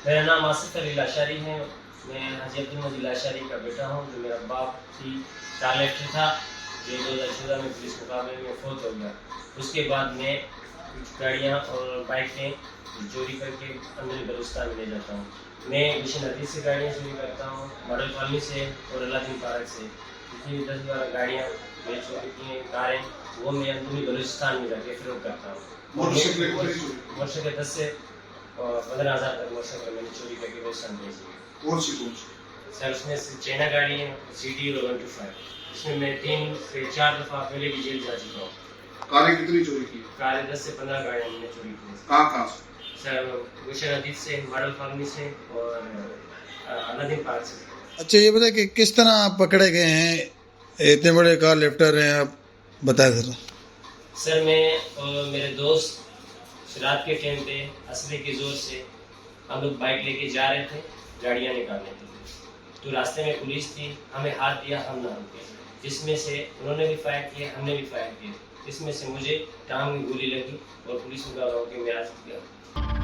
मेरा नाम आसिफ अली लाशारी है। मैं हाजी अब्दुल मजीद लाशारी का बेटा हूँ। जो मेरा बाप थी कार लेफ्टर था, जो 2014 में पुलिस मुकाबले में फौत हो गया। उसके बाद मैं कुछ गाड़ियाँ और बाइकें चोरी करके अंदर बलूचिस्तान में ले जाता हूँ। मैं मिशन हदीद से गाड़ियाँ चोरी करता हूँ, मॉडल कॉलोनी से और अलादीन पार्क से। जितनी 10-12 गाड़ियाँ मैं चोरी की हैं, कारें, वो मैं अंदरूनी बलूचिस्तान में जाके फरोख्त करता हूँ। मोटरसाइकिल 10 से 15,000 तक मोटरसाइकिल मैंने चोरी करके बलूचिस्तान भेजी। कौन सी सर उसमें से चाइना गाड़ी है, CD और 125। इसमें मैं 3 से 4 दफ़ा पहले भी जेल जा चुका हूँ। कारें कितनी चोरी की? कारें 10 से 15 गाड़ियाँ मैंने चोरी की। कहाँ से? सर मिशन हदीद से, मॉडल कॉलोनी से और अलादीन पार्क से। अच्छा ये बताए कि किस तरह आप पकड़े गए हैं? इतने बड़े कार लिफ्टर हैं आप, बताए जरा। सर मैं और मेरे दोस्त रात के टाइम पे असली के जोर से हम लोग बाइक लेके जा रहे थे गाड़ियाँ निकालने के लिए। तो रास्ते में पुलिस थी, हमें हाथ दिया, हम ना रुके, जिसमें से उन्होंने भी फायर किया, हमने भी फायर किया। इसमें से मुझे टांग में गोली लगी और पुलिस मुकाबला होकर मैं आज गया।